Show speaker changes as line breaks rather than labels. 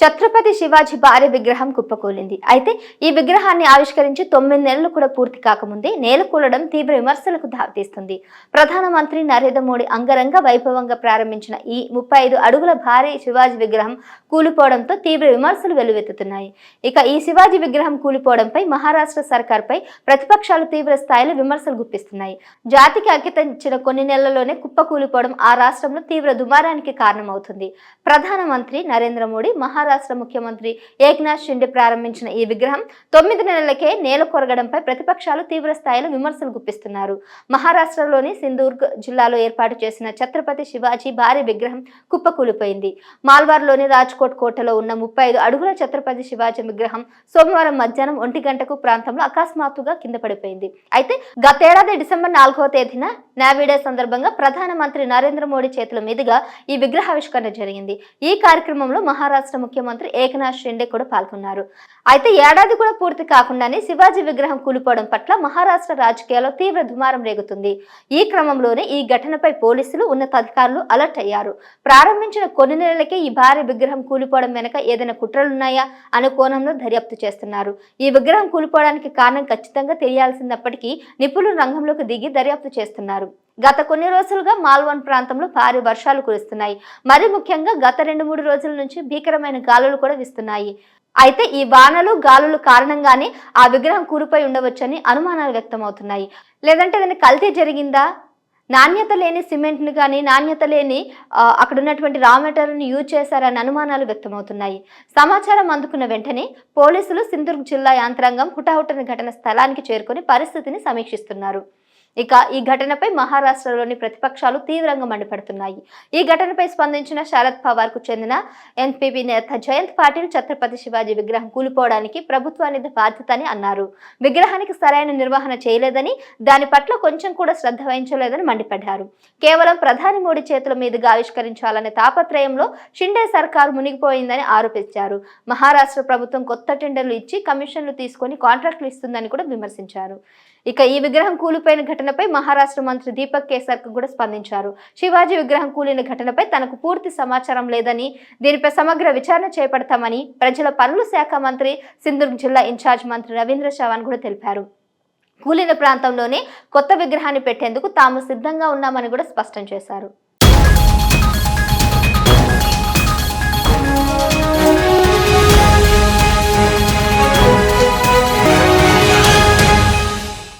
ఛత్రపతి శివాజీ భారీ విగ్రహం కుప్పకూలింది. అయితే ఈ విగ్రహాన్ని ఆవిష్కరించి 9 నెలలు కూడా పూర్తి కాకముందే నేలకూలడం తీవ్ర విమర్శలకు దారితీస్తుంది. ప్రధానమంత్రి నరేంద్ర మోడీ అంగరంగ వైభవంగా ప్రారంభించిన ఈ 35 అడుగుల భారీ శివాజీ విగ్రహం కూలిపోవడంతో తీవ్ర విమర్శలు వెల్లువెత్తుతున్నాయి. ఇక ఈ శివాజీ విగ్రహం కూలిపోవడంపై మహారాష్ట్ర సర్కార్పై ప్రతిపక్షాలు తీవ్ర స్థాయిలో విమర్శలు గుప్పిస్తున్నాయి. జాతికి అంకితం ఇచ్చిన కొన్ని నెలల్లోనే కుప్పకూలిపోవడం ఆ రాష్ట్రంలో తీవ్ర దుమారానికి కారణమవుతుంది. ప్రధానమంత్రి నరేంద్ర మోడీ మహారాష్ట్ర ముఖ్యమంత్రి ఏక్నాథ్ షిండే ప్రారంభించిన ఈ విగ్రహం 9 నెలలకే నేల కొరగడంపై ప్రతిపక్షాలు తీవ్ర స్థాయిలో విమర్శలు గుప్పిస్తున్నారు. మహారాష్ట్రలోని సింధూర్గ్ జిల్లాలో ఏర్పాటు చేసిన ఛత్రపతి శివాజీ భారీ విగ్రహం కుప్పకూలిపోయింది. మాల్వార్లోని రాజ్కోట్ కోటలో ఉన్న 35 అడుగుల ఛత్రపతి శివాజీ విగ్రహం సోమవారం మధ్యాహ్నం 1 గంటకు ప్రాంతంలో అకస్మాత్తుగా కింద పడిపోయింది. అయితే గతేడాది డిసెంబర్ 4వ తేదీన నావిడే సందర్భంగా ప్రధానమంత్రి నరేంద్ర మోడీ చేతుల మీదుగా ఈ విగ్రహావిష్కరణ జరిగింది. ఈ కార్యక్రమంలో మహారాష్ట్ర ముఖ్యమంత్రి ఏక్నాథ్ షిండే కూడా పాల్గొన్నారు. అయితే ఏడాది కూడా పూర్తి కాకుండానే శివాజీ విగ్రహం కూలిపోవడం పట్ల మహారాష్ట్ర రాజకీయాల్లో తీవ్ర దుమారం రేగుతుంది. ఈ క్రమంలోనే ఈ ఘటనపై పోలీసులు ఉన్నతాధికారులు అలర్ట్ అయ్యారు. ప్రారంభించిన కొన్ని నెలలకే ఈ భారీ విగ్రహం కూలిపోవడం వెనుక ఏదైనా కుట్రలున్నాయా అనే కోణంలో దర్యాప్తు చేస్తున్నారు. ఈ విగ్రహం కూలిపోవడానికి కారణం ఖచ్చితంగా తెలియాల్సినప్పటికీ నిపుణులు రంగంలోకి దిగి దర్యాప్తు చేస్తున్నారు. గత కొన్ని రోజులుగా మాల్వాన్ ప్రాంతంలో భారీ వర్షాలు కురుస్తున్నాయి. మరి ముఖ్యంగా గత 2-3 రోజుల నుంచి భీకరమైన గాలులు కూడా వీస్తున్నాయి. అయితే ఈ వానలు గాలులు కారణంగానే ఆ విగ్రహం కూలిపోయి ఉండవచ్చని అనుమానాలు వ్యక్తమవుతున్నాయి. లేదంటే దాన్ని కల్తీ జరిగిందా, నాణ్యత లేని సిమెంట్ను కానీ నాణ్యత లేని అక్కడ ఉన్నటువంటి రా మెటీరియల్ని యూజ్ చేశారని అనుమానాలు వ్యక్తమవుతున్నాయి. సమాచారం అందుకున్న వెంటనే పోలీసులు సింధూర్గ్ జిల్లా యంత్రాంగం హుటాహుటిన ఘటన స్థలానికి చేరుకొని పరిస్థితిని సమీక్షిస్తున్నారు. ఇక ఈ ఘటనపై మహారాష్ట్రలోని ప్రతిపక్షాలు తీవ్రంగా మండిపడుతున్నాయి. ఈ ఘటనపై స్పందించిన శరద్ పవార్ కు చెందిన ఎన్పీపీ నేత జయంత్ పాటిల్ ఛత్రపతి శివాజీ విగ్రహం కూలిపోవడానికి ప్రభుత్వానికి బాధ్యత అని అన్నారు. విగ్రహానికి సరైన నిర్వహణ చేయలేదని, దాని పట్ల కొంచెం కూడా శ్రద్ధ వహించలేదని మండిపడ్డారు. కేవలం ప్రధాని మోడీ చేతుల మీదుగా ఆవిష్కరించాలనే తాపత్రయంలో షిండే సర్కారు మునిగిపోయిందని ఆరోపించారు. మహారాష్ట్ర ప్రభుత్వం కొత్త టెండర్లు ఇచ్చి కమిషన్లు తీసుకొని కాంట్రాక్టులు ఇస్తుందని కూడా విమర్శించారు. ఇక ఈ విగ్రహం కూలిపోయిన ఘటనపై మహారాష్ట్ర మంత్రి దీపక్ కేసర్కర్ కూడా స్పందించారు. శివాజీ విగ్రహం కూలిన ఘటనపై తనకు పూర్తి సమాచారం లేదని, దీనిపై సమగ్ర విచారణ చేపడతామని ప్రజల పనుల శాఖ మంత్రి సింధూర్గ్ జిల్లా ఇన్ఛార్జ్ మంత్రి రవీంద్ర చవాన్ కూడా తెలిపారు. కూలిన ప్రాంతంలోనే కొత్త విగ్రహాన్ని పెట్టేందుకు తాము సిద్ధంగా ఉన్నామని కూడా స్పష్టం చేశారు.